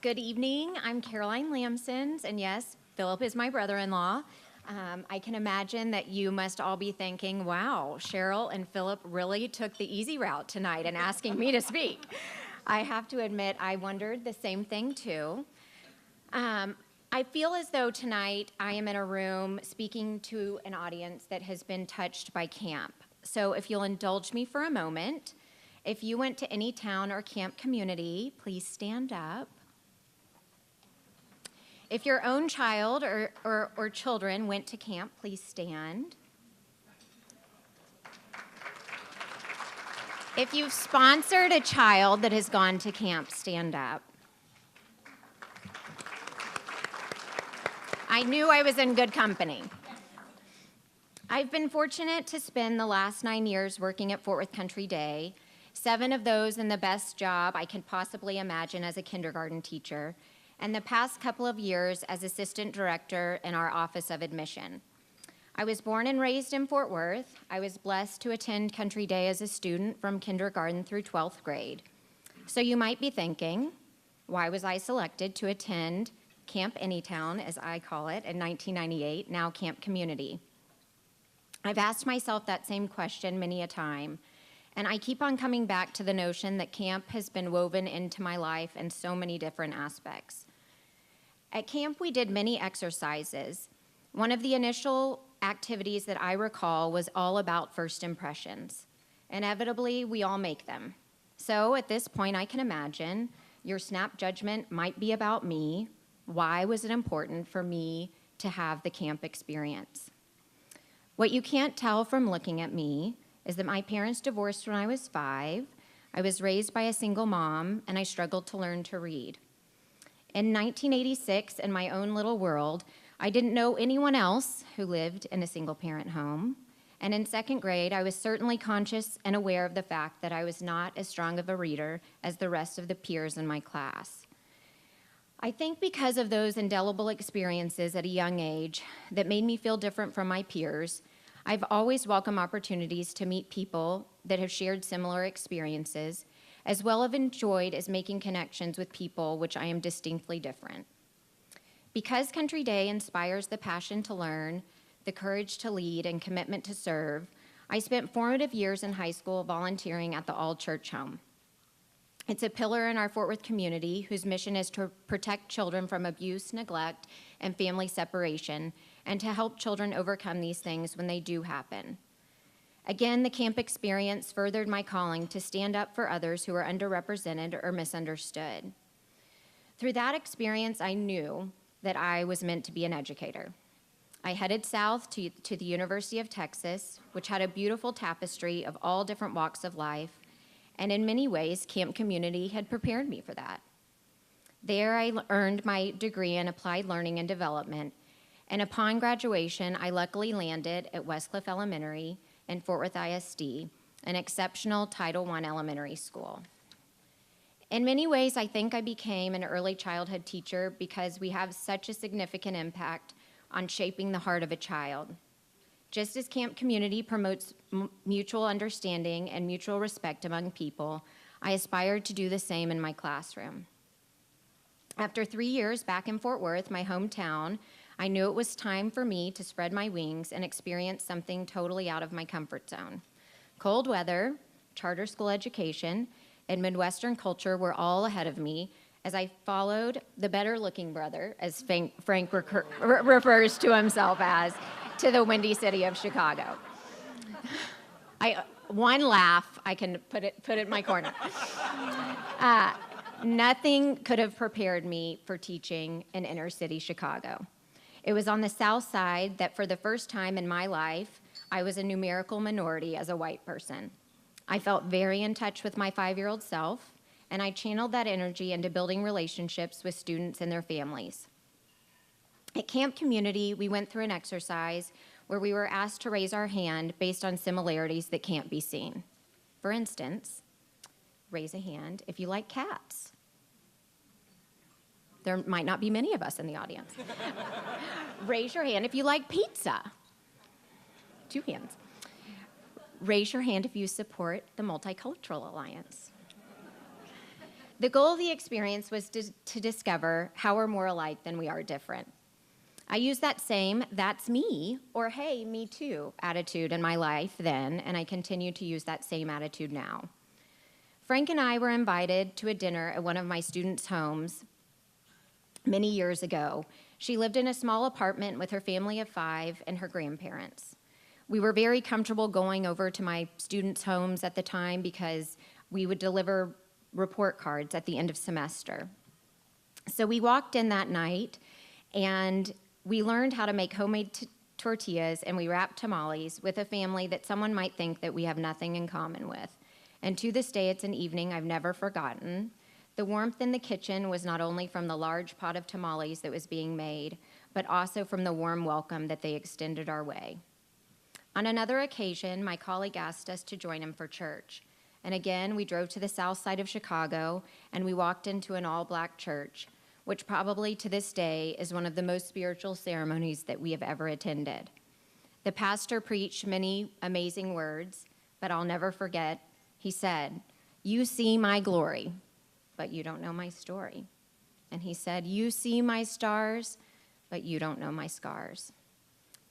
Good evening. I'm Caroline Lamsens, and yes, Philip is my brother-in-law. I can imagine that you must all be thinking, wow, Cheryl and Philip really took the easy route tonight in asking me to speak. I have to admit, I wondered the same thing too. I feel as though tonight I am in a room speaking to an audience that has been touched by camp. So if you'll indulge me for a moment, if you went to Anytown or camp community, please stand up. If your own child or children went to camp, please stand. If you've sponsored a child that has gone to camp, stand up. I knew I was in good company. I've been fortunate to spend the last 9 years working at Fort Worth Country Day, 7 of those in the best job I can possibly imagine as a kindergarten teacher, and the past couple of years as assistant director in our Office of Admission. I was born and raised in Fort Worth. I was blessed to attend Country Day as a student from kindergarten through 12th grade. So you might be thinking, why was I selected to attend Camp Anytown, as I call it, in 1998, now Camp Community? I've asked myself that same question many a time, and I keep on coming back to the notion that camp has been woven into my life in so many different aspects. At camp, we did many exercises. One of the initial activities that I recall was all about first impressions. Inevitably, we all make them. So at this point, I can imagine your snap judgment might be about me. Why was it important for me to have the camp experience? What you can't tell from looking at me is that my parents divorced when I was 5. I was raised by a single mom, and I struggled to learn to read. In 1986, in my own little world, I didn't know anyone else who lived in a single-parent home. And in 2nd grade, I was certainly conscious and aware of the fact that I was not as strong of a reader as the rest of the peers in my class. I think because of those indelible experiences at a young age that made me feel different from my peers, I've always welcomed opportunities to meet people that have shared similar experiences, as well as enjoyed as making connections with people which I am distinctly different. Because Country Day inspires the passion to learn, the courage to lead, and commitment to serve, I spent formative years in high school volunteering at the All Church Home. It's a pillar in our Fort Worth community whose mission is to protect children from abuse, neglect, and family separation, and to help children overcome these things when they do happen. Again, the camp experience furthered my calling to stand up for others who are underrepresented or misunderstood. Through that experience, I knew that I was meant to be an educator. I headed south to the University of Texas, which had a beautiful tapestry of all different walks of life, and in many ways, Camp Community had prepared me for that. There, I earned my degree in Applied Learning and Development, and upon graduation, I luckily landed at Westcliff Elementary in Fort Worth ISD, an exceptional Title I elementary school. In many ways, I think I became an early childhood teacher because we have such a significant impact on shaping the heart of a child. Just as Camp Community promotes mutual understanding and mutual respect among people, I aspired to do the same in my classroom. After 3 years back in Fort Worth, my hometown, I knew it was time for me to spread my wings and experience something totally out of my comfort zone. Cold weather, charter school education, and Midwestern culture were all ahead of me as I followed the better-looking brother, as Frank refers to himself as, to the Windy City of Chicago. One laugh, I can put it in my corner. Nothing could have prepared me for teaching in inner city Chicago. It was on the South Side that for the first time in my life, I was a numerical minority as a white person. I felt very in touch with my 5-year-old self, and I channeled that energy into building relationships with students and their families. At Camp Community, we went through an exercise where we were asked to raise our hand based on similarities that can't be seen. For instance, raise a hand if you like cats. There might not be many of us in the audience. Raise your hand if you like pizza. 2 hands. Raise your hand if you support the Multicultural Alliance. The goal of the experience was to discover how we're more alike than we are different. I used that same "that's me" or "hey, me too" attitude in my life then, and I continue to use that same attitude now. Frank and I were invited to a dinner at one of my students' homes many years ago. She lived in a small apartment with her family of 5 and her grandparents. We were very comfortable going over to my students' homes at the time because we would deliver report cards at the end of semester. So we walked in that night and we learned how to make homemade tortillas, and we wrapped tamales with a family that someone might think that we have nothing in common with. And to this day, it's an evening I've never forgotten. The warmth in the kitchen was not only from the large pot of tamales that was being made, but also from the warm welcome that they extended our way. On another occasion, my colleague asked us to join him for church. And again, we drove to the south side of Chicago, and we walked into an all-black church, which probably to this day is one of the most spiritual ceremonies that we have ever attended. The pastor preached many amazing words, but I'll never forget, he said, "You see my glory, but you don't know my story." And he said, "You see my stars, but you don't know my scars."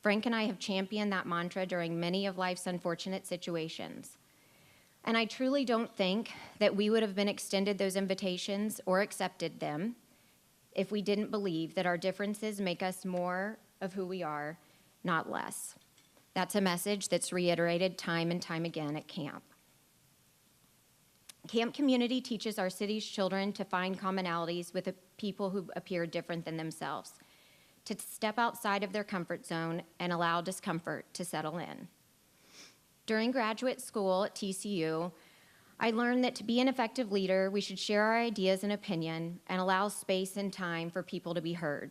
Frank and I have championed that mantra during many of life's unfortunate situations. And I truly don't think that we would have been extended those invitations or accepted them if we didn't believe that our differences make us more of who we are, not less. That's a message that's reiterated time and time again at camp. Camp community teaches our city's children to find commonalities with the people who appear different than themselves, to step outside of their comfort zone and allow discomfort to settle in. During graduate school at TCU, I learned that to be an effective leader, we should share our ideas and opinion and allow space and time for people to be heard.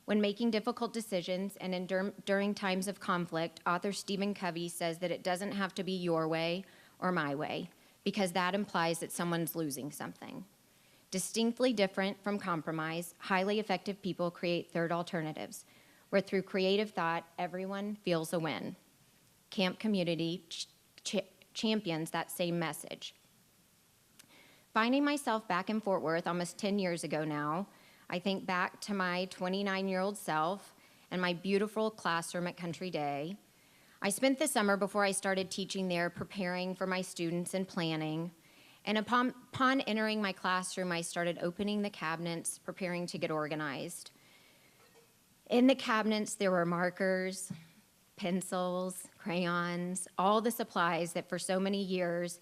When making difficult decisions and during times of conflict, author Stephen Covey says that it doesn't have to be your way or my way, because that implies that someone's losing something. Distinctly different from compromise, highly effective people create third alternatives, where through creative thought, everyone feels a win. Camp community champions that same message. Finding myself back in Fort Worth almost 10 years ago now, I think back to my 29-year-old self and my beautiful classroom at Country Day. I spent the summer before I started teaching there preparing for my students and planning. And upon entering my classroom, I started opening the cabinets, preparing to get organized. In the cabinets, there were markers, pencils, crayons, all the supplies that for so many years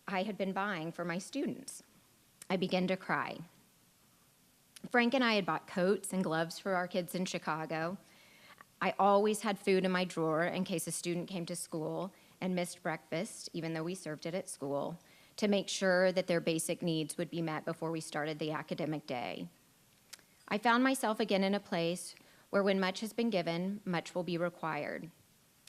I had been buying for my students. I began to cry. Frank and I had bought coats and gloves for our kids in Chicago. I always had food in my drawer in case a student came to school and missed breakfast, even though we served it at school, to make sure that their basic needs would be met before we started the academic day. I found myself again in a place where when much has been given, much will be required.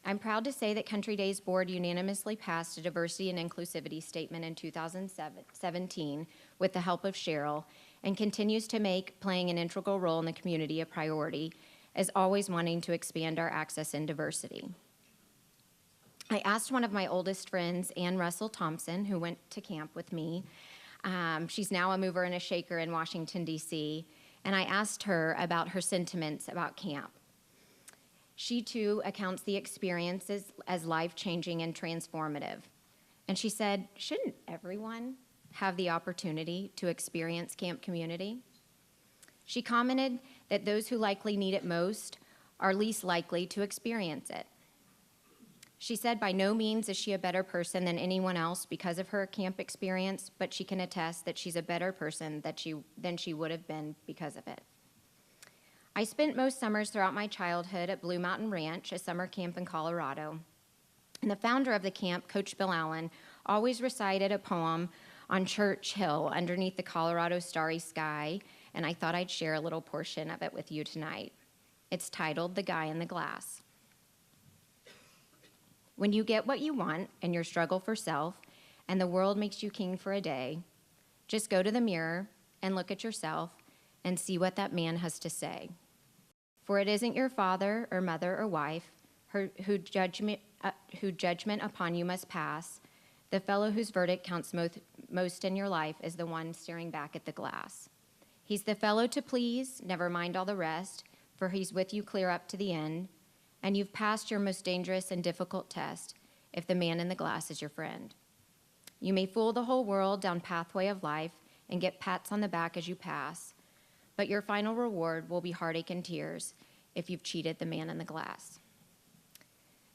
I'm proud to say that Country Day's board unanimously passed a diversity and inclusivity statement in 2017 with the help of Cheryl, and continues to make playing an integral role in the community a priority, as always wanting to expand our access and diversity. I asked one of my oldest friends, Ann Russell Thompson, who went to camp with me. She's now a mover and a shaker in Washington, D.C., and I asked her about her sentiments about camp. She too accounts the experiences as life-changing and transformative. And she said, shouldn't everyone have the opportunity to experience camp community? She commented that those who likely need it most are least likely to experience it. She said by no means is she a better person than anyone else because of her camp experience, but she can attest that she's a better person than she would have been because of it. I spent most summers throughout my childhood at Blue Mountain Ranch, a summer camp in Colorado. And the founder of the camp, Coach Bill Allen, always recited a poem on Church Hill underneath the Colorado starry sky, and I thought I'd share a little portion of it with you tonight. It's titled "The Guy in the Glass." When you get what you want in your struggle for self, and the world makes you king for a day, just go to the mirror and look at yourself and see what that man has to say. For it isn't your father or mother or wife who judgment upon you must pass, the fellow whose verdict counts most in your life is the one staring back at the glass. He's the fellow to please, never mind all the rest, for he's with you clear up to the end, and you've passed your most dangerous and difficult test if the man in the glass is your friend. You may fool the whole world down pathway of life and get pats on the back as you pass, but your final reward will be heartache and tears if you've cheated the man in the glass.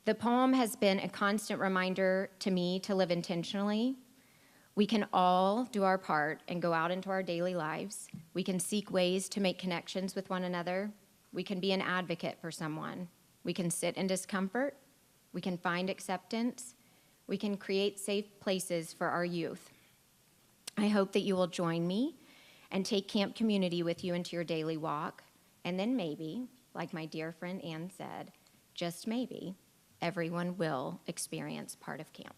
The poem has been a constant reminder to me to live intentionally. We can all do our part and go out into our daily lives. We can seek ways to make connections with one another. We can be an advocate for someone. We can sit in discomfort. We can find acceptance. We can create safe places for our youth. I hope that you will join me and take Camp Community with you into your daily walk. And then maybe, like my dear friend Ann said, just maybe, everyone will experience part of camp.